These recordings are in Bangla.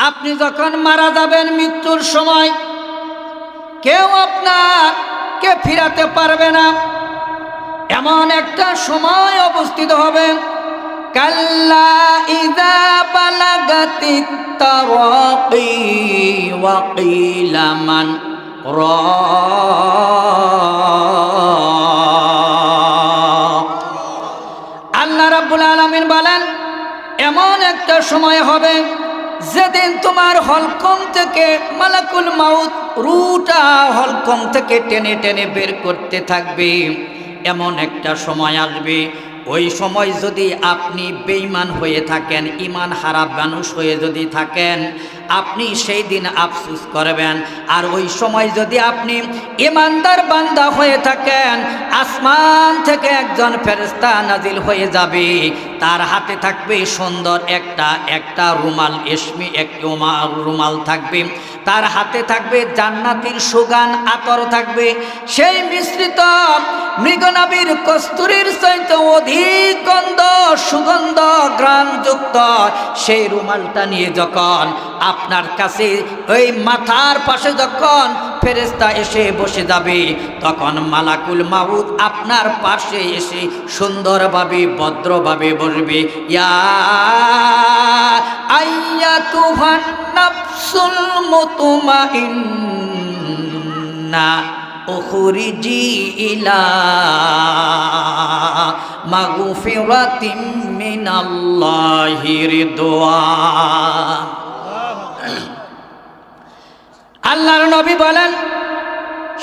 আপনি যখন মারা যাবেন মৃত্যুর সময় কেউ আপনাকে ফিরাতে পারবে না। এমন একটা সময় উপস্থিত হবে, কাল্লা ইযা বালাগাতিত তারাকি ওয়া কিলা মান রাক। আল্লাহ রাব্বুল আলামিন বলেন, এমন একটা সময় হবে যেদিন তোমার হলকম থেকে মালাকুল মাউত রূহটা হলকম থেকে টেনে টেনে বের করতে থাকবে। এমন একটা সময় আসবে, ওই সময় যদি আপনি বেঈমান হয়ে থাকেন, ঈমান হারা মানুষ হয়ে যদি থাকেন, আপনি সেই দিন আফসোস করবেন। আর ওই সময় যদি আপনি ঈমানদার বান্দা হয়ে থাকেন, আসমান থেকে একজন ফেরেশতা নাজিল হয়ে যাবে, তার হাতে থাকবে সুন্দর একটা রুমাল, রেশমি এক রুমাল থাকবে, তার হাতে থাকবে জান্নাতের সুগান আতর থাকবে, সেই মিশ্রিত মৃগনাবির কস্তুরীর চাইতে অধিক গন্ধ সুগন্ধ ঘ্রাণযুক্ত সেই রুমালটা নিয়ে যখন আপনার কাছে ওই মাথার পাশে যখন ফেরেশতা এসে বসে যাবে, তখন মালাকুল মাউত আপনার পাশে এসে সুন্দরভাবে ভদ্রভাবে বসবে, ইয়া আইয়াতুহান নাফসুল মুতমাইন্না উখরিজি ইলা মাগফিরাতিম মিনাল্লাহি রিদওয়ান। আল্লাহর নবী বলেন,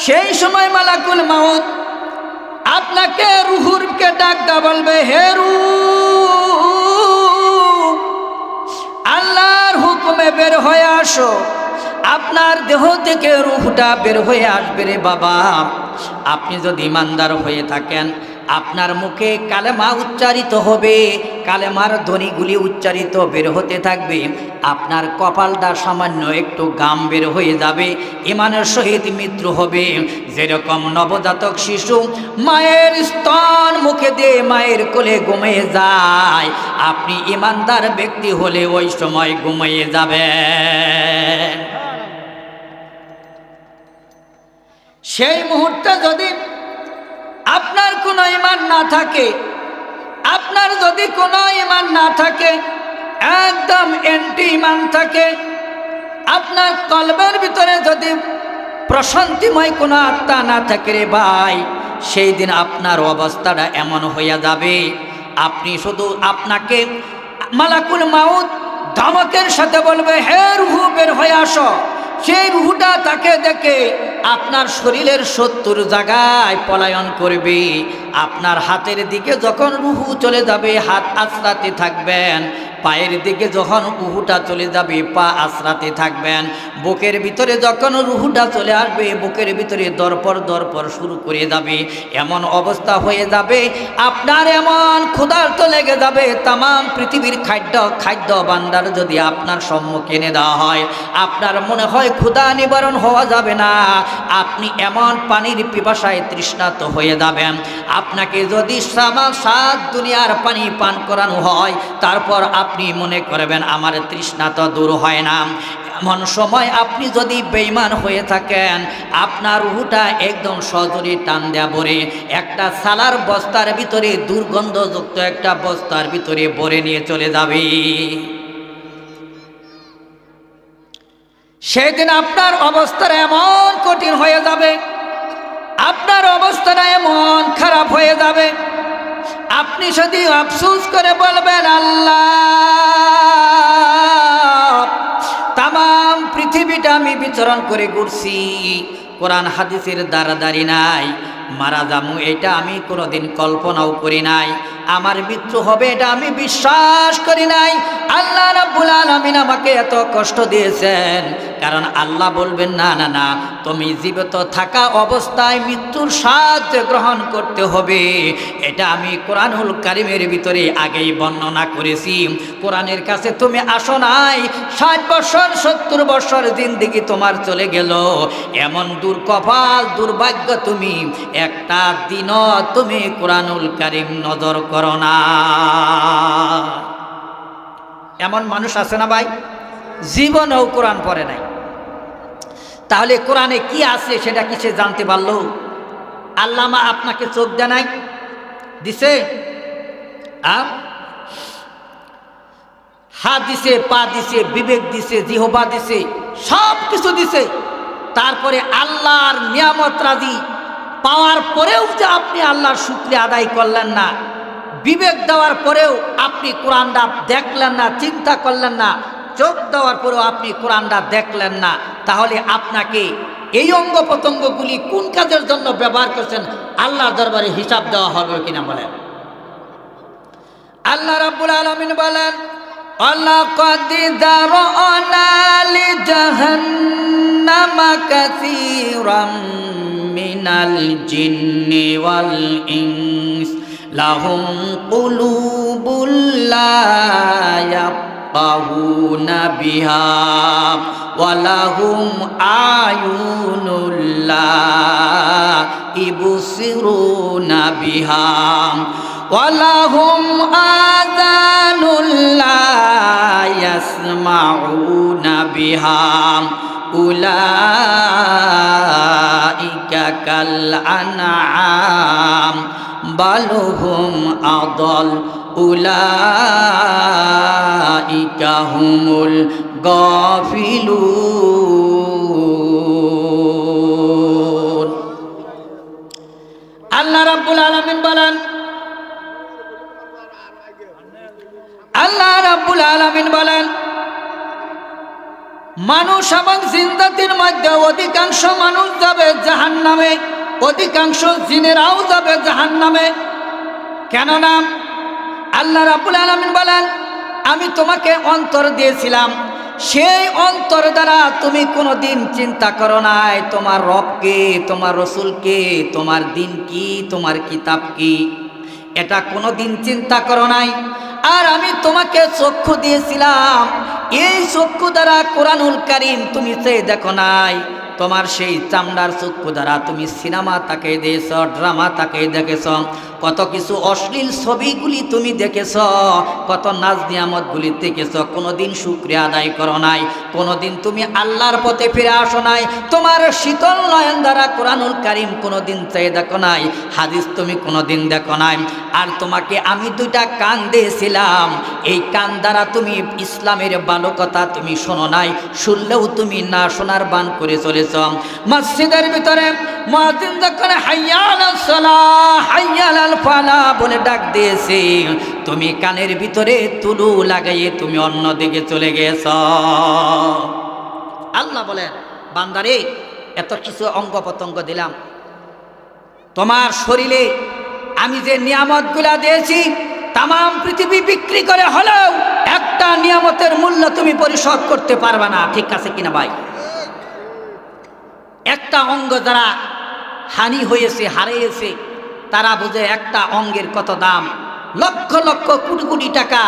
সেই সময় মালাকুল মাউত আপনাকে রুহুরকে ডাকতে বলবে, হে রূহ, আল্লাহর হুকুমে বের হয়ে আসো। আপনার দেহ থেকে রূহটা বের হয়ে আসবে রে বাবা। আপনি যদি ঈমানদার হয়ে থাকেন, আপনার মুখে কালেমা উচ্চারিত হবে, কালেমার ধ্বনিগুলি উচ্চারিত বের হতে থাকবে, আপনার কপালটা সামান্য একটু গাম বের হয়ে যাবে, ঈমানের সহিত মৃত্যু হবে। যেরকম নবজাতক শিশু মায়ের স্তন মুখে দিয়ে মায়ের কোলে ঘুমিয়ে যায়, আপনি ঈমানদার ব্যক্তি হলে ওই সময় ঘুমিয়ে যাবেন। সেই মুহূর্তে যদি আপনার কোনো ঈমান না থাকে, আপনার যদি কোনো ঈমান না থাকে, একদম এন্টি ঈমান থাকে, আপনার কলবের ভিতরে যদি প্রশান্তিময় কোনো আত্মা না থাকে রে ভাই, সেই দিন আপনার অবস্থাটা এমন হইয়া যাবে, আপনি শুধু আপনাকে মালাকুল মাউত ধমকের সাথে বলবে, হে রূহ বের হয়ে আসো। সেই রূহটা তাকে দেখে আপনার শরীরের ৭০ জায়গায় পলায়ন করবে। আপনার হাতের দিকে যখন রূহ চলে যাবে, হাত আছড়াতে থাকবেন, পায়ের দিকে যখন রূহটা চলে যাবে, পা আছড়াতে থাকবেন, বুকের ভিতরে যখন রূহটা চলে আসবে, বুকের ভিতরে দরপর শুরু করে যাবে। এমন অবস্থা হয়ে যাবে, আপনার এমন ক্ষুধার্ত লেগে যাবে, তাম পৃথিবীর খাদ্য ভাণ্ডার যদি আপনার সম্মুখে এনে দেওয়া হয়, আপনার মনে হয় ক্ষুধা নিবারণ হওয়া যাবে না, আপনি এমন পানির পিপাসায় তৃষ্ণার্ত হয়ে যাবেন। আপনাকে যদি 7 দুনিয়ার পানি পান করানো হয়, তারপর আপনি মনে করবেন আমার তৃষ্ণা তো দূর হয় না। এমন সময় আপনি যদি বেঈমান হয়ে থাকেন, আপনার রূহটা একদম সজোরে টান দেয়া ভরে একটা সালার বস্তার ভিতরে, দুর্গন্ধযুক্ত একটা বস্তার ভিতরে ভরে নিয়ে চলে যাবে। সেদিন আপনার অবস্থাটা এমন কঠিন হয়ে যাবে, আপনার অবস্থাটা এমন খারাপ হয়ে যাবে, আপনি শুধু আফসোস করে বলবেন, আল্লাহ, তামাম পৃথিবীটা আমি বিচরণ করে ঘুরছি, কোরআন হাদিসের দাঁড়াদারি নাই, মারা যামু এটা আমি কোনোদিন কল্পনাও করি নাই, আমার মৃত্যু হবে এটা আমি বিশ্বাস করি নাই। আল্লাহ রাব্বুল আলামিন আমাকে এত কষ্ট দিয়েছেন, কারণ আল্লাহ বলবেন, না না না, তুমি জীবিত থাকা অবস্থায় মৃত্যুর স্বাদ গ্রহণ করতে হবে। এটা আমি কোরআনুল কারীমের ভিতরে আগেই বর্ণনা করেছি। কোরআনের কাছে তুমি আসো নাই, 60 বছর 70 বছর জিন্দেগি তোমার চলে গেল, এমন দুর্কপাল দুর্ভাগ্য তুমি, একটা দিনও তুমি কোরআনুল কারীম নজর করো না। এমন মানুষ আছে না ভাই? জীবনেও কোরআন পড়ে নাই। তাহলে কোরআনে কি আছে সেটা কি সে জানতে পারলো? আল্লামা আপনাকে চোখ দেয় নাই? দিছে? হাত দিছে, পা দিছে, বিবেক দিছে, জিহ্বা দিছে, সব কিছু দিছে। তারপরে আল্লাহর নিয়ামত রাজি পাওয়ার পরেও যে আপনি আল্লাহর শুকরিয়া আদায় করলেন না, বিবেক দেওয়ার পরেও আপনি কোরআনটা দেখলেন না, চিন্তা করলেন না, চোখ দেওয়ার পরেও আপনি কোরআনটা দেখলেন না, তাহলে আপনাকে এই অঙ্গ প্রত্যঙ্গগুলি কোন কাজের জন্য ব্যবহার করছেন আল্লাহর দরবারে হিসাব দেওয়া হবে কিনা বলেন। আল্লাহ রাব্বুল আলামিন বলেন, ওয়ালাকাদ যারানা লিজাহান্নামা কাসীরাম মিনাল জিন্নি ওয়াল ইনস লাহুম কুলুবুল লা ইয়াফকাহুনা বিহা ওয়া লাহুম আয়ুনুল লা ইবসিরুনা বিহা ওয়ালাহুম আযানুল লা ইয়াসমাউনা বিহা উলাইকা কাল আনআম বাল হুম আদাল উলাইকা হুমুল গাফিলুন। আল্লাহ রাব্বুল আলামিন বলেন, আল্লাহ রাব্বুল আলামিন বলেন, মানুষ এবং জিন্দাতির মধ্যে অধিকাংশ মানুষ যাবে জাহান্নামে, অধিকাংশ জিনেরাও যাবে জাহান্নামে। কেননা আল্লাহ রাব্বুল আলামিন বলেন, আমি তোমাকে অন্তর দিয়েছিলাম, সেই অন্তর দ্বারা তুমি কোনোদিন চিন্তা করো নাই তোমার রবকে, তোমার রসুলকে, তোমার দিন কি, তোমার কিতাব কি, এটা কোনোদিন চিন্তা করো নাই। আর আমি তোমাকে চক্ষু দিয়েছিলাম, এই চক্ষু দ্বারা কোরআনুল কারীম তুমি চেয়ে দেখো নাই, তোমার সেই চামড়ার চক্ষু দ্বারা তুমি সিনেমা তাকে দিয়েছ, ড্রামা তাকে দেখেছ, কত কিছু অশ্লীল ছবিগুলি তুমি দেখেছ, কত নাজ নিয়ামতগুলি দেখেছ, কোনোদিন শুকরিয়া আদায় করো নাই, কোনোদিন তুমি আল্লাহর পথে ফিরে আসো নাই, তোমার শীতল নয়ন দ্বারা কোরআনুল কারীম কোনোদিন চেয়ে দেখো নাই, হাদিস তুমি কোনোদিন দেখো নাই। আর তোমাকে আমি দুইটা কান দিয়েছিলাম, এই কান দ্বারা তুমি ইসলামের ভালো কথা তুমি শোনো নাই, শুনলেও তুমি না শোনার বান করে চলেছ। মসজিদের ভিতরে মুয়াজ্জিন যখন হাইয়া আলাস সালাহ হাইয়া আলাল ফালাহ বলে ডাক দিয়েছে, তুমি কানের ভিতরে তুলু লাগাইয়ে তুমি অন্যদিকে চলে গেছ। আল্লাহ বলেন, বান্দারে এত কিছু অঙ্গ প্রত্যঙ্গ দিলাম, তোমার শরীরে আমি যে নিয়ামতগুলা দিয়েছি তাম পৃথিবী বিক্রি করে হলেও একটা নিয়ামতের মূল্য তুমি পরিশোধ করতে পারবে না। ঠিক আছে কিনা ভাই? একটা অঙ্গ যারা হানি হয়েছে, হারিয়েছে, তারা বুঝে একটা অঙ্গের কত দাম। লক্ষ লক্ষ কোটি কোটি টাকা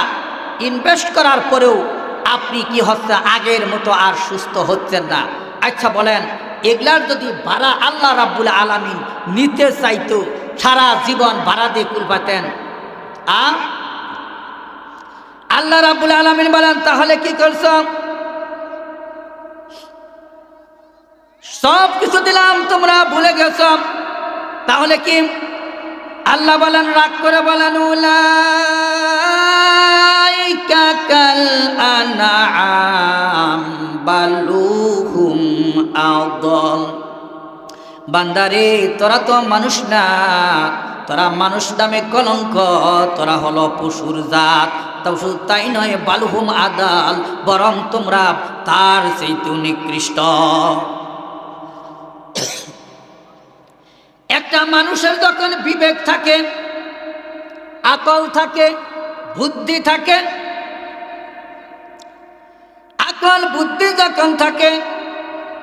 ইনভেস্ট করার পরেও আপনি কি হচ্ছে আগের মতো আর সুস্থ হচ্ছেন না। আচ্ছা বলেন, এগুলার যদি ভাড়া আল্লাহ রাব্বুল আলামিন নিতে চাইতো, সারা জীবন ভাড়া দিয়ে কুলপাতেন? আল্লাহ রাব্বুল আলামিন বলেন, তাহলে কি করছ? সব কিছু দিলাম, তোমরা ভুলে গেছ। তাহলে কি? আল্লাহ বলেন, রাগ করে বলেন, উলাইকা কাল আনআম বাল হুম আদাল। বান্দারে, তোরা তো মানুষ না, তোরা মানুষ নামে কলঙ্ক, তোরা হলো পশুর জাত। তাই নয়, বালহুম আদাল, বরং তোমরা তার চেয়েও নিকৃষ্ট। একটা মানুষের যখন বিবেক থাকে, আকল থাকে, বুদ্ধি থাকে, আকল বুদ্ধি যখন থাকে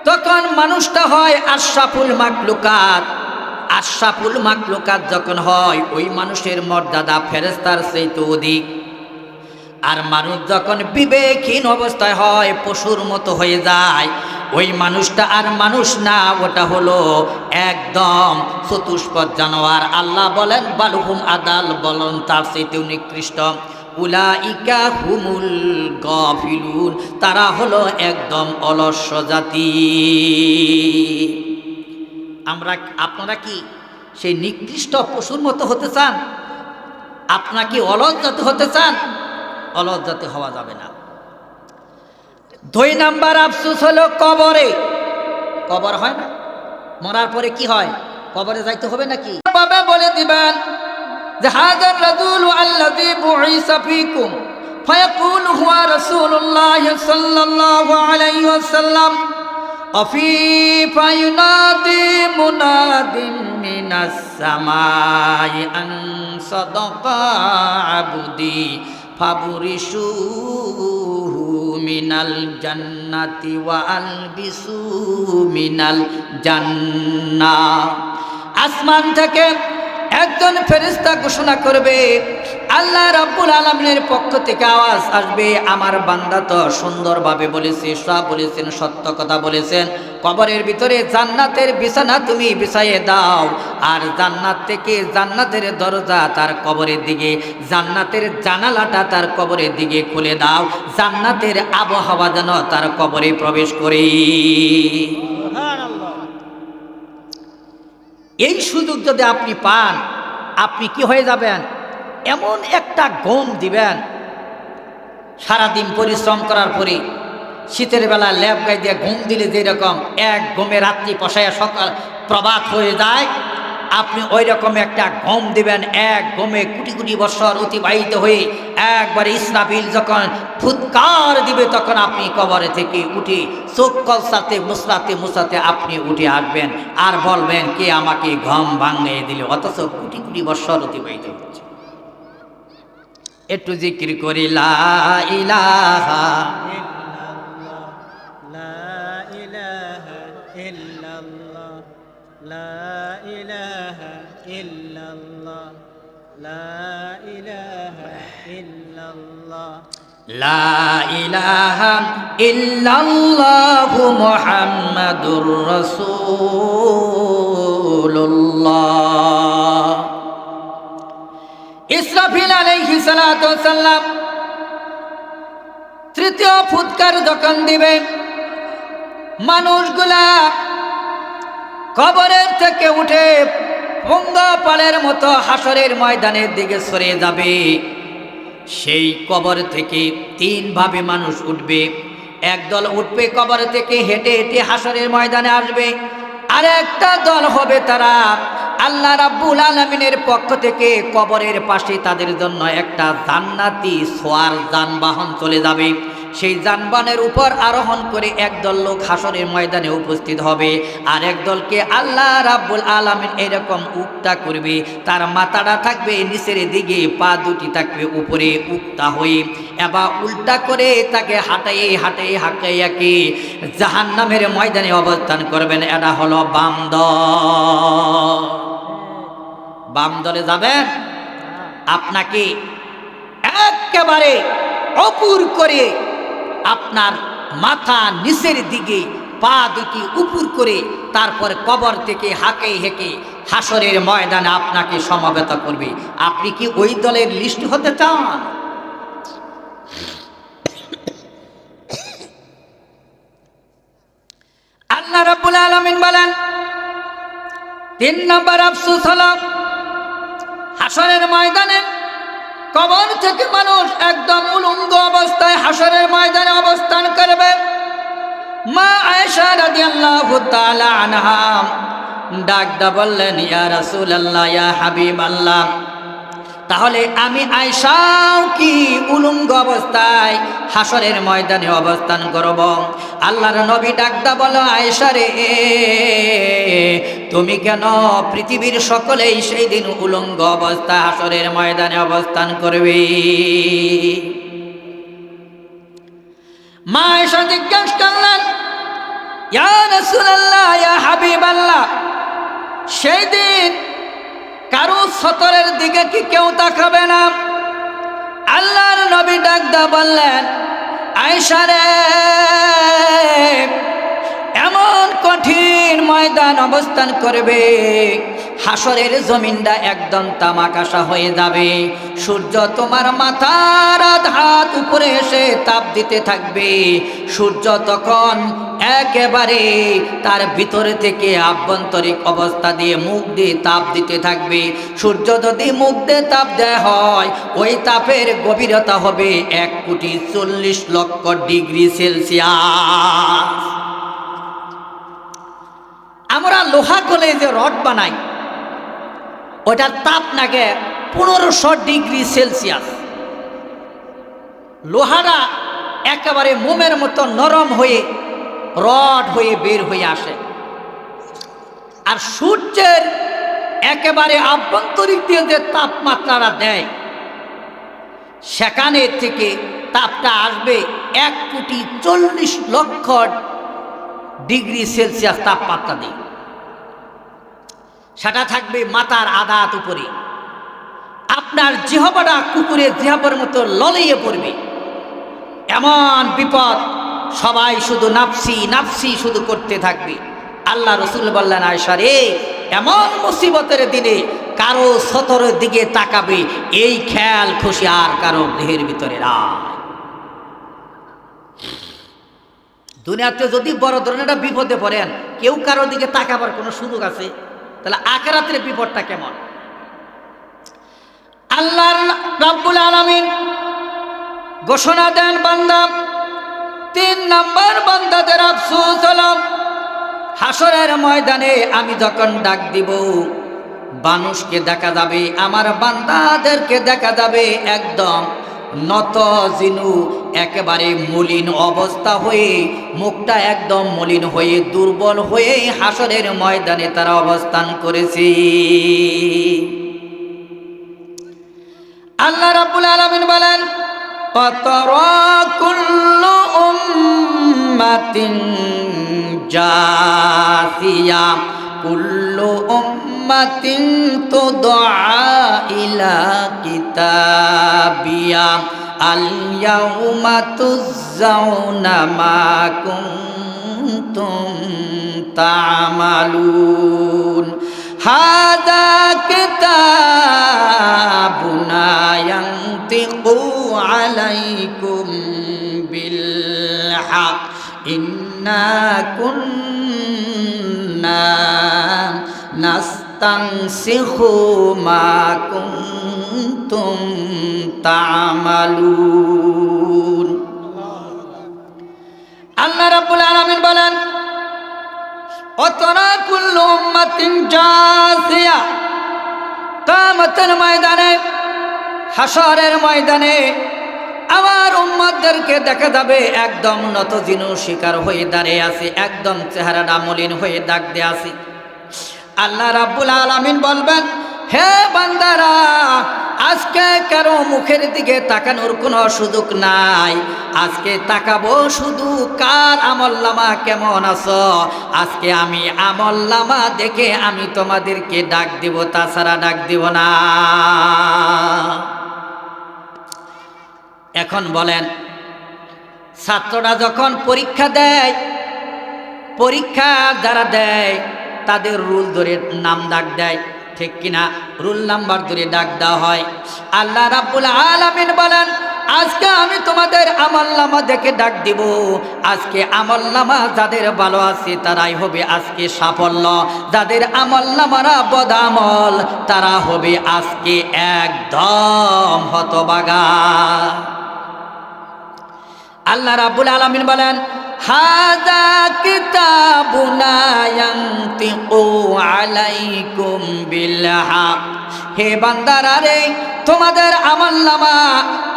তখন মানুষটা হয় আশরাফুল মাখলুকাত। আশরাফুল মাখলুকাত যখন হয়, ওই মানুষের মর্যাদা ফেরেশতার চেয়ে অধিক। আর মানুষ যখন বিবেকহীন অবস্থায় হয়, পশুর মতো হয়ে যায়, ওই মানুষটা আর মানুষ না, ওটা হলো একদম চতুষ্পদ জানোয়ার। আল্লাহ বলেন, বালহুম আদাল, বলেন তার চেয়েও নিকৃষ্ট। উলাইকা হুমুল গাফিলুন, তারা হলো একদম অলস জাতি। আপনারা কি সেই নিকৃষ্ট পশুর মতো হতে চান? আপনারা কি অলস জাতি হতে চান? অলস জাতি হওয়া যাবে না। 2 নাম্বার আফসোস হলো কবরে। কবর হয় না, মরার পরে কি হয়? কবরে যাইতে হবে নাকি? বাবা বলে দিবেন যে হাযার রাজুল আল্লাযী বুইসা ফীকুম ফায়াকুলু হুয়া রাসূলুল্লাহ সাল্লাল্লাহু আলাইহি ওয়াসাল্লাম আফি ফায়ুনাদি মুনাদিম মিনাস সামাই আন সাদাকা আবদি ফাবুরিশুহু মিনাল জান্নাতি ওয়া আলবিসু মিনাল জান্নাহ। আসমান থেকে একজন ফেরেশতা ঘোষণা করবে, আল্লাহ রাব্বুল আলামিনের পক্ষ থেকে আওয়াজ আসবে, আমার বান্দা তো সুন্দরভাবে বলেছে, সব বলেছেন, সত্য কথা বলেছেন, কবরের ভিতরে জান্নাতের বিছানা তুমি বিছাইয়ে দাও, আর জান্নাত থেকে জান্নাতের দরজা তার কবরের দিকে, জান্নাতের জানালাটা তার কবরের দিকে খুলে দাও, জান্নাতের আবহাওয়া যেন তার কবরে প্রবেশ করে। এই সুযোগ যদি আপনি পান, আপনি কি হয়ে যাবেন? এমন একটা ঘুম দিবেন, সারাদিন পরিশ্রম করার পরে শীতের বেলা ল্যাব গায়ে দিয়ে ঘুম দিলে যেরকম এক ঘুমে রাত্রি পশায়া সকাল প্রভাত হয়ে যায়, আপনি ওই রকম একটা ঘুম দিবেন। এক ঘুমে কোটি কোটি বছর অতিবাহিত হয়ে একবারে ইসরাফিল যখন ফুৎকার দিবে, তখন আপনি কবরে থেকে উঠে চোখ কলসাতে মুসরাতে মুসাতে আপনি উঠে আসবেন আর বলবেন, কে আমাকে ঘুম ভাঙিয়ে দিল, অথচ কোটি কোটি বছর অতিবাহিত হচ্ছে। একটু জিকির করি লা ইলাহা লা ইলাহা ইল্লাল্লাহু মুহাম্মাদুর রাসূলুল্লাহ। ইসরাফিল আলাইহিস সালাতু ওয়াস সালাম তৃতীয় ফুৎকার যখন দিবে, মানুষগুলা কবরের থেকে উঠে পঙ্গপালের মতো হাসরের ময়দানের দিকে সরে যাবে। সেই কবর থেকে 3 ভাবে মানুষ উঠবে। একদল উঠবে কবর থেকে হেঁটে হেঁটে হাসরের ময়দানে আসবে, আর একটা দল হবে তারা আল্লাহ রাব্বুল আলামিনের পক্ষ থেকে কবরের পাশে তাদের জন্য একটা জান্নাতি সোয়ার যানবাহন চলে যাবে। সেই যানবাহনের উপর আরোহণ করে একদল লোক হাসরের ময়দানে উপস্থিত হবে, আর একদলকে আল্লাহ রাব্বুল আলামিন এরকম উক্তা করবে, তার মাথাটা থাকবে নিচের দিকে, পা দুটি থাকবে উপরে উক্তা হয়ে, এবার উল্টা করে তাকে হাঁটাইয়ে হাঁটাইয়ে হাঁকাইয়াকে জাহান্নামের ময়দানে অবস্থান করবেন। এটা হলো বাম দল। বাম দলে যাবেন, আপনাকে একেবারে অপুর করে আপনার মাথা নিচের দিকে, পা দুটি উপর করে, তারপর কবর থেকে হাঁকে হেঁকে হাসরের ময়দানে আপনাকে সমবেত করবে। আপনি কি ওই দলের লিস্ট হতে চান? আল্লাহ রাব্বুল আলামিন বলেন, 3 নম্বর আফসোস হলো হাসরের ময়দানে কবর থেকে মানুষ একদম উলঙ্গ অবস্থায় হাসরের ময়দানে অবস্থান করবে। মা আয়েশা রাদিয়াল্লাহু তাআলা আনহা ডাকদা বললেন, ইয়া রাসূলুল্লাহ, ইয়া হাবিবাল্লাহ, তাহলে আমি আয়েশাও কি উলঙ্গ অবস্থায় হাসরের ময়দানে অবস্থান করব? আল্লাহর নবী ডাকদা বলো, আয়েশা রে, তুমি কেন? পৃথিবীর সকলেই সেই দিন উলঙ্গ অবস্থায় হাসরের ময়দানে অবস্থান করবে। মা আয়েশা জিজ্ঞাসা করলেন, ইয়া রাসূলুল্লাহ, ইয়া হাবিবাল্লাহ, সেই দিন কারো সতরের দিকে কি কেউ তাকাবে না? আল্লাহর নবী ডাকদা বললেন, আয়েশা রে, এমন কঠিন ময়দান অবস্থান করবে, হাসরের জমিনটা একদম তামাকাশা হয়ে যাবে। সূর্য তোমার মাথার হাত উপরে এসে তাপ দিতে থাকবে। সূর্য তখন একেবারে তার ভিতরে থেকে আভ্যন্তরিক অবস্থা দিয়ে মুখ দিয়ে তাপ দিতে থাকবে। সূর্য যদি মুখ দিয়ে তাপ দেয়া হয়, ওই তাপের গভীরতা হবে 1,40,00,000 আমরা লোহা কলে যে রড বানাই, ওটার তাপ নাগে 1500°C। লোহাটা একেবারে মোমের মতো নরম হয়ে রড হয়ে বের হয়ে আসে। আর সূর্যের একেবারে আভ্যন্তরিক দিয়ে যে তাপমাত্রাটা দেয়, সেখানে থেকে তাপটা আসবে 1,40,00,000° তাপমাত্রা দিয়ে। সেটা থাকবে মাথার আধা হাত উপরে। আপনার জিহ্বাটা কুকুরের জিহ্বার মতো ললিয়ে পড়বে। এমন বিপদ, সবাই শুধু নাফসি নাফসি শুধু করতে থাকবে। আল্লাহ রসুল বললেন, আয়েশা রে, এমন মুসিবতের দিনে কারো সতরের দিকে তাকাবে এই খেয়াল খুশি আর কারো দেহের ভিতরে না। দুনিয়াতে যদি বড় ধরনের একটা বিপদে পড়েন, কেউ কারোর দিকে তাকাবার কোনো সুযোগ আছে? তাহলে আখিরাতের বিপদটা কেমন? আল্লাহ রাব্বুল আলামিন ঘোষণা দেন, বান্দা 3 নাম্বার বান্দাদের আফসোস হলো, হাসরের ময়দানে আমি যখন ডাক দিব, মানুষকে দেখা যাবে, আমার বান্দাদেরকে দেখা যাবে একদম নত জিনু, একেবারে মলিন অবস্থা হয়ে, মুখটা একদম মলিন হয়ে দুর্বল হয়ে হাসরের ময়দানে তারা অবস্থান করেছে। আল্লাহ রাব্বুল আলামিন বলেন, ফাতারা কুল্লু উম্মাতিন জাসিয়া কুল্লু উম্মাতিন তুদআ ইলা কিতাবিয়া আল ইয়াউমা তুযজাউনা মা কুনতুম তা'মালুন হাযা কিতাবুনা ইয়ানতিকু আলাইকুম বিল হক ইন্না কুন্না নাস্তানসিখু মা কুনতুম তা'মালুন। আল্লাহ রাব্বুল আলামিন বলেন, অতরা কুল্লু উম্মাতিন জাসিয়া, কিয়ামতের ময়দানে, হাসরের ময়দানে আমার উম্মতদেরকে দেখা যাবে একদম নতজিনু শিকার হয়ে দাঁড়িয়ে আছে, একদম চেহারাটা মলিন হয়ে দাগ দিয়ে আছে। আল্লাহ রাব্বুল আলামিন বলবেন, হে বান্দারা, আজকে কারো মুখের দিকে তাকানোর কোনো সুযোগ নাই। আজকে তাকাবো শুধু কার আমলনামা কেমন আছো। আজকে আমি আমলনামা দেখে আমি তোমাদেরকে ডাক দিব, তাছাড়া ডাক দিব না। এখন বলেন, ছাত্ররা যখন পরীক্ষা দেয়, পরীক্ষা যারা দেয় তাদের রুল ধরে নাম ডাক দেয়, ঠিক কিনা? রুল নাম্বার ধরে ডাক দেওয়া হয়। আল্লাহ রাব্বুল আলামিন বলেন, আজকে আমি তোমাদের আমলনামা দেখে ডাক দিব। আজকে আমলনামা যাদের ভালো আছে তারাই হবে আজকে সাফল্য, যাদের আমলনামারা বদামল তারা হবে আজকে একদম হতভাগা। আল্লাহ রাব্বুল আলামিন বলেন, হাযা কিতাবুনা ইয়ানতিকু আলাইকুম বিল হক। হে বান্দারা রে, তোমাদের আমলনামা,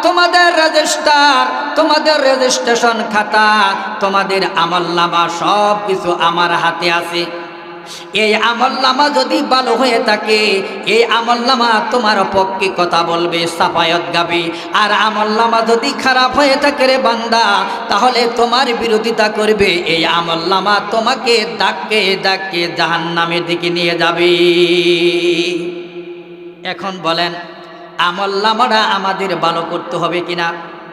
তোমাদের রেজিস্টার, তোমাদের রেজিস্ট্রেশন খাতা, তোমাদের আমলনামা সব কিছু আমার হাতে আছে। এই আমলনামা যদি ভালো হয়ে থাকে, এই আমলনামা তোমার পক্ষে কথা বলবে, সাফায়াত গাবে। আর আমলনামা যদি খারাপ হয়ে থাকে রে বান্দা, তাহলে তোমার বিরোধিতা করবে। এই আমলনামা তোমাকে ডাকে ডাকে জাহান্নামের দিকে নিয়ে যাবে। এখন বলেন, আমলনামাটা আমাদের ভালো করতে হবে কিনা?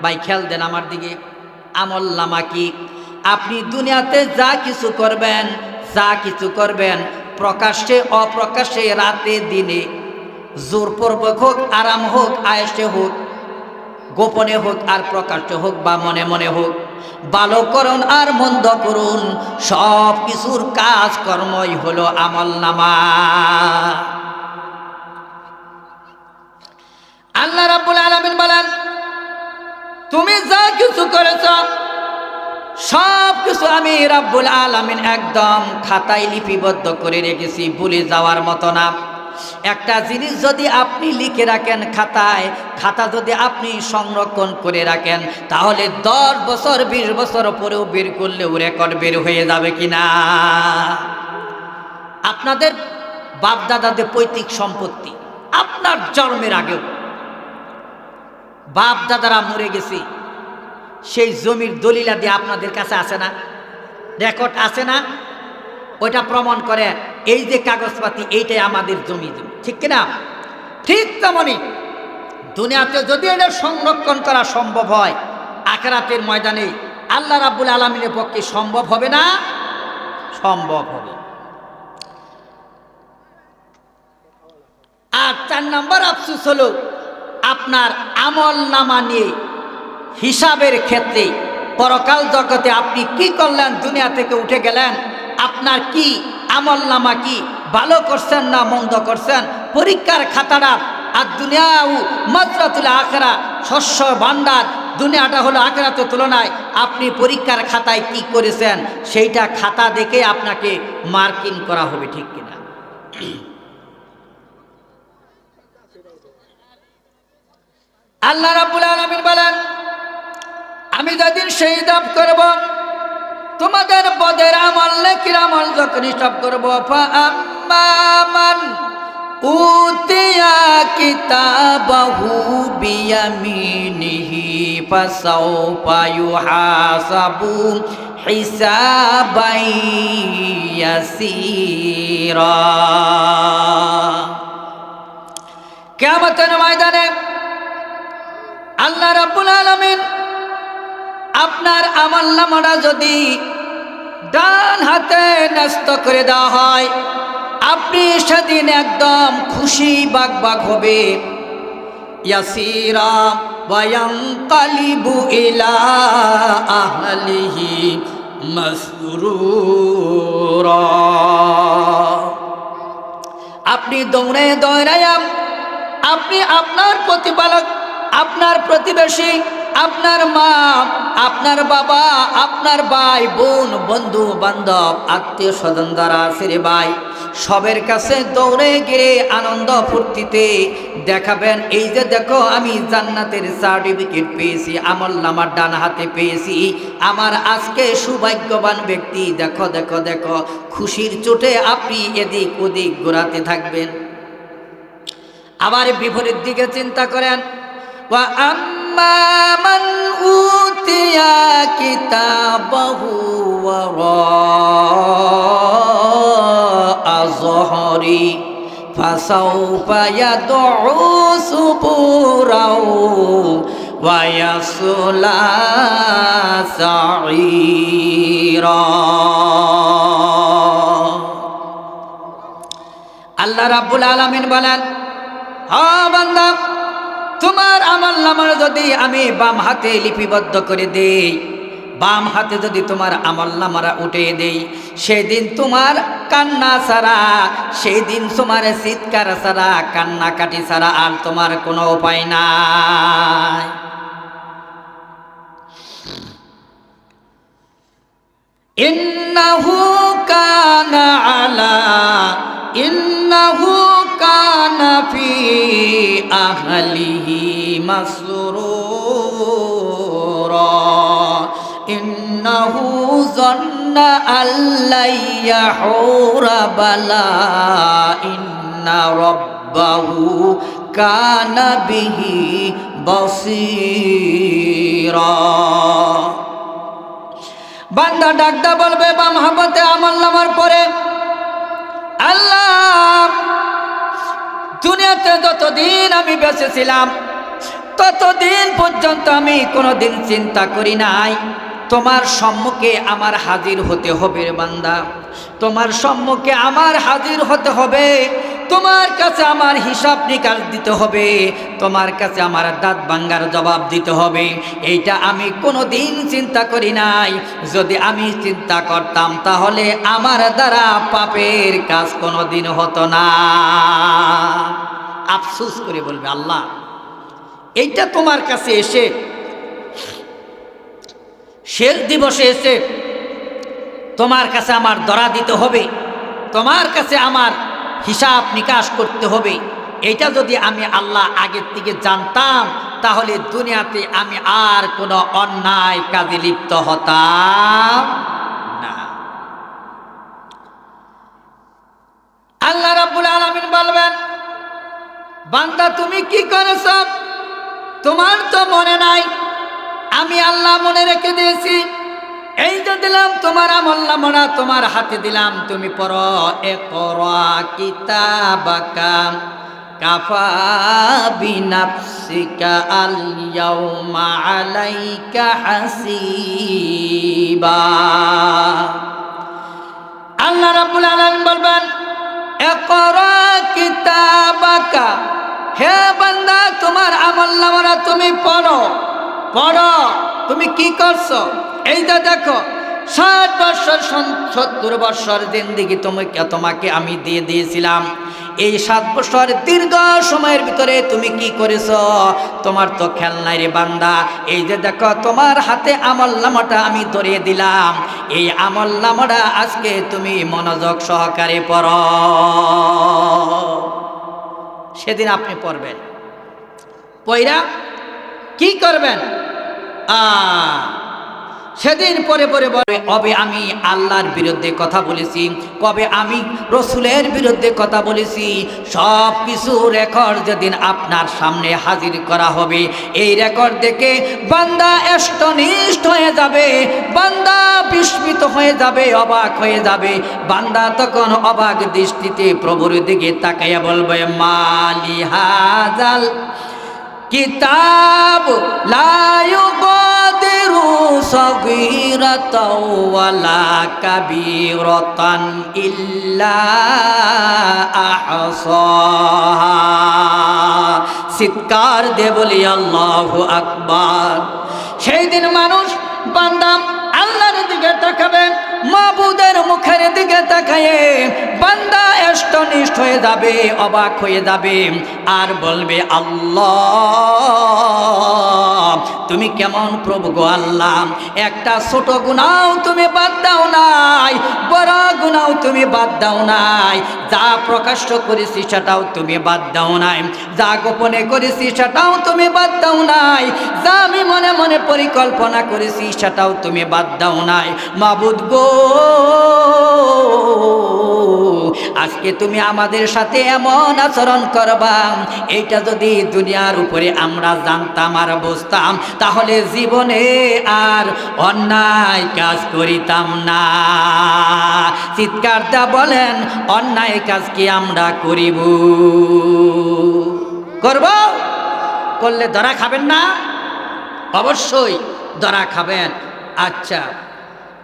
ভাই খেয়াল দেন আমার দিকে। আমলনামা কি? আপনি দুনিয়াতে যা কিছু করবেন, যা কিছু করবেন প্রকাশ্যে অপ্রকাশ্যে, রাতে দিনে, জোরপূর্বক হোক, আরাম হোক, আয়েসে হোক, গোপনে হোক আর প্রকাশ্যে হোক বা মনে মনে হোক, ভালো করুন আর মন্দ করুন, সব কিছুর কাজকর্মই হলো আমলনামা। আল্লাহ রাব্বুল আলামিন বলেন, তুমি যা কিছু করেছ সব কিছু আমি রাব্বুল আলামিন একদম খাতায় লিপিবদ্ধ করে রেখেছি, ভুলে যাওয়ার মতো না। একটা জিনিস যদি আপনি লিখে রাখেন খাতায়, খাতা যদি আপনি সংরক্ষণ করে রাখেন, তাহলে 10 বছর 20 বছর পরেও বের করলেও রেকর্ড বের হয়ে যাবে কিনা। আপনাদের বাপদাদাদের পৈতৃক সম্পত্তি, আপনার জন্মের আগেও বাপ দাদারা মরে গেছে, সেই জমির দলিলা দিয়ে আপনাদের কাছে আছে না, রেকর্ড আছে না? ওইটা প্রমাণ করে এই যে কাগজপাতি, এইটাই আমাদের জমি, ঠিক কিনা? ঠিক তেমনি দুনিয়াতে যদি এটা সংরক্ষণ করা সম্ভব হয়, আখিরাতের ময়দানে আল্লাহ রাব্বুল আলামিনের পক্ষে সম্ভব হবে না? সম্ভব হবে। আর 4 নম্বর আফসোস হলো আপনার আমল নামা নিয়ে হিসাবের ক্ষেত্রে, পরকাল জগতে আপনি কি করলেন, দুনিয়া থেকে উঠে গেলেন, আপনার কি আমল নামা, কি ভালো করছেন না মন্দ করছেন, পরীক্ষার খাতাটা। আর দুনিয়াও মাজরাতুল আখিরা, শস্য ভান্ডার, দুনিয়াটা হলো আখিরাতের তুলনায় আপনি পরীক্ষার খাতায় কি করেছেন সেইটা খাতা দেখে আপনাকে মার্কিং করা হবে, ঠিক কিনা? আল্লাহ রাব্বুল আলামিন বলেন, আমি যেদিন শহীদ করব তোমাদের পদের আমল নেকির আমল যখন হিসাব করব, ফাআম্মান উতিয়া কিতাবাহু বিয়ামিনিহি ফাসাওফা ইউহাসাবু হিসাবান ইয়াসীরা। কিয়ামতের ময়দানে আল্লাহ রাব্বুল আলামিন আপনার আমলনামাটা যদি ডান হাতে ন্যস্ত করে দেওয়া হয়, আপনি সেদিন একদম খুশি বাগবাগ হবে। ইয়াসীরা ওয়া ইয়ানকালিবু ইলা আহলিহি মাসরুরা। আপনি দৌড়ে দৌড়ায়া আপনি আপনার প্রতিপালক, আপনার প্রতিবেশী, আপনার মা, আপনার বাবা, আপনার ভাই বোন, বন্ধু বান্ধব, আত্মীয় স্বজন দ্বারা ফিরে ভাই, সবের কাছে দৌড়ে গিয়ে আনন্দ ফুর্তিতে দেখাবেন, এই যে দেখো আমি জান্নাতের সার্টিফিকেট পেয়েছি, আমলনামার ডান হাতে পেয়েছি, আমার আজকে সৌভাগ্যবান ব্যক্তি, দেখো দেখো দেখো। খুশির চোটে আপনি এদিক ওদিক ঘোরাতে থাকবেন। আবার বিপরীত দিকে চিন্তা করেন, ওয়া আম্মা মান উতিয়া কিতাবাহু ওয়ারাআ যহরি ফাসাউফা ইয়াদউ সুবুরাও ওয়া ইয়াসলা সাঈরা। আল্লাহ রাব্বুল আলামিন বলেন, হ্যাঁ বান্দা, তোমার আমলনামার যদি আমি বাম হাতে লিপিবদ্ধ করে দেই, বাম হাতে যদি তোমার আমলনামারা উঠে দেই, সেদিন তোমার কান্না ছাড়া, সেদিন তোমার চিৎকার ছাড়া, কান্নাকাটি ছাড়া আর তোমার কোনো উপায় নাই। ইন্নাহু কানা আলা ইন্নাহু কানা ফি আহলিহি মাসরুরা ইন্নাহু যান্না আল্লাইয়া হুরা বালা ইন্না রাব্বাহু কানা বিহি বাসীরা। বান্দা ডাকদা বলবে বাম হাতে আমলনামার পরে, আল্লাহ, দুনিয়াতে যতদিন আমি বেঁচে ছিলাম ততদিন পর্যন্ত আমি কোনোদিন চিন্তা করি নাই তোমার সম্মুখে আমার হাজির হতে হবে রে বান্দা, তোমার সম্মুখে আমার হাজির হতে হবে, তোমার কাছে আমার হিসাব নিকাশ দিতে হবে, তোমার কাছে আমার দাঁত ভাঙ্গার জবাব দিতে হবে। এইটা আমি কোনোদিন চিন্তা করি নাই। যদি আমি চিন্তা করতাম তাহলে আমার দ্বারা পাপের কাজ কোনোদিন হতো না। আফসোস করে বলবে, আল্লাহ এইটা তোমার কাছে এসে শেষ দিবসে এসে তোমার কাছে আমার ধরা দিতে হবে, তোমার কাছে আমার হিসাব নিকাশ করতে হবে। এটা যদি আমি আল্লাহ আগের থেকে জানতাম তাহলে দুনিয়াতে আমি আর কোনো অন্যায় কাজে লিপ্ত হতাম না। আল্লাহ রাব্বুল আলামিন বলবেন, বান্দা তুমি কি করেছ তোমার তো মনে নাই, আমি আল্লাহ মনে রেখে দিয়েছি। এই যে দিলাম তোমার আমলনামা তোমার হাতে দিলাম, তুমি পড়ো। ইকরা কিতাবাকা কাফা বিনাফসিকা আল ইয়াউমা আলাইকা হাসিবা। আল্লাহ রাব্বুল আলামিন বলবেন, ইকরা কিতাবাকা, হে বান্দা তোমার আমলনামা তুমি পড়ো। পড়ো, তুমি কি করছো? এই যে দেখো 60 বছর 70 বছর জিন্দেগি তোমাকে আমি দিয়ে দিয়েছিলাম। এই 7 বছর দীর্ঘ সময়ের ভিতরে তুমি কি করেছো? তোমার তো খেয়াল নাই রে বান্দা। এই যে দেখো তোমার হাতে আমলনামাটা আমি ধরিয়ে দিলাম, এই আমলনামাটা আজকে তুমি মনোযোগ সহকারে পড়ো। সেদিন আপনি পড়বেন, পয়রা কি করবেন? সেদিন পরে পরে বলে, কবে আমি আল্লাহর বিরুদ্ধে কথা বলেছি, কবে আমি রসুলের বিরুদ্ধে কথা বলেছি, সব কিছু রেকর্ড যেদিন আপনার সামনে হাজির করা হবে, এই রেকর্ড দেখে বান্দা এষ্টনিষ্ঠ হয়ে যাবে, বান্দা বিস্মিত হয়ে যাবে, অবাক হয়ে যাবে। বান্দা তখন অবাক দৃষ্টিতে প্রভুর দিকে তাকাইয়া বলবে, মালি হাজাল কিতাব লা ইউগাদিরু সাগীরাতাও ওয়ালা কাবীরাতান ইল্লা আহসাহা। চিৎকার দিয়ে বলি আল্লাহু আকবার। সেই দিন মানুষ বান্দা আল্লাহর দিকে তাকাবে, মাবুদের মুখের দিকে তাকায়ে বান্দা এষ্টনিষ্ঠ হয়ে যাবে, অবাক হয়ে যাবে, আর বলবে, আল্লাহ তুমি কেমন প্রভু গো আল্লাহ, একটা ছোট গুনাও তুমি বাদ দাও নাই, বড় গুনাও তুমি বাদ দাও নাই, যা প্রকাশ্য করেছি সেটাও তুমি বাদ দাও নাই, যা গোপনে করেছি সেটাও তুমি বাদ দাও নাই, যা আমি মনে মনে পরিকল্পনা করেছি সেটাও তুমি বাদ দাও নাই। মাবুদ গো, আজকে তুমি আমাদের সাথে এমন আচরণ করবা, এইটা যদি দুনিয়ার উপরে আমরা জানতাম আর বুঝতাম তাহলে জীবনে আর অন্যায় কাজ করিতাম না। চিৎকার দা বলেন, অন্যায় কাজ কি আমরা করিব? করব? করলে ধরা খাবেন না? অবশ্যই ধরা খাবেন। আচ্ছা,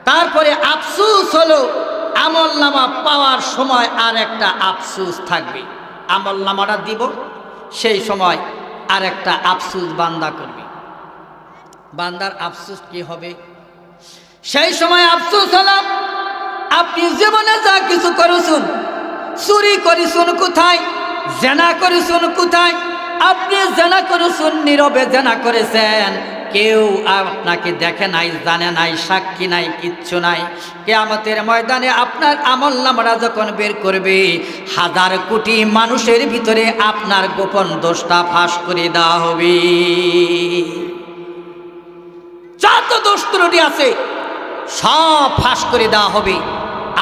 তারপরে আফসোস হলো আমলনামা পাওয়ার সময় আর একটা আফসোস থাকবে। আমলনামাটা দিব, সেই সময় আর একটা আফসোস বান্দা করবে। বান্দার আফসোস কি হবে? সেই সময় আফসোস হলো, আপনি জীবনে যা কিছু করেছেন, চুরি করেছেন কোথায়, জেনা করেছেন কোথায়, আপনি জেনা করেছেন, নীরবে জেনা করেছেন, কেউ আপনাকে দেখে নাই, জানে নাই, সাক্ষী নাই, কিচ্ছু নাই। কিয়ামতের ময়দানে আপনার আমলনামাটা যখন বের করবে, 1000 কোটি মানুষের ভিতরে আপনার গোপন দোষটা ফাঁস করে দেওয়া হবে। যত দোষ ত্রুটি আছে সব ফাঁস করে দেওয়া হবে,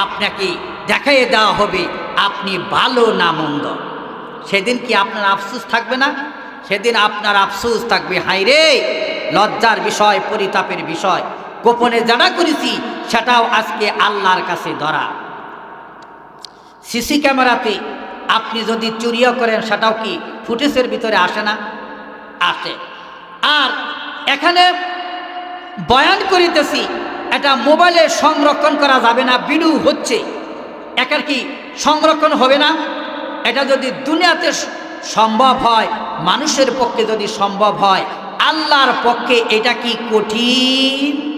আপনাকে দেখাইয়ে দেওয়া হবে আপনি ভালো না মন্দ। সেদিন কি আপনার আফসোস থাকবে না? সেদিন আপনার আফসোস থাকবে, হায় রে, লজ্জার বিষয়, পরিতাপের বিষয়, গোপনে যারা করেছি সেটাও আজকে আল্লাহর কাছে ধরা। সিসি ক্যামেরাতে আপনি যদি চুরিও করেন সেটাও কি ফুটেজের ভিতরে আসে না? আসে। আর এখানে বয়ান করিতেছি, এটা মোবাইলে সংরক্ষণ করা যাবে না, ভিডিও হচ্ছে, একার কি সংরক্ষণ হবে না? এটা যদি দুনিয়াতে সম্ভব হয়, মানুষের পক্ষে যদি সম্ভব হয়, আল্লাহর পক্ষে এটা কি কঠিন?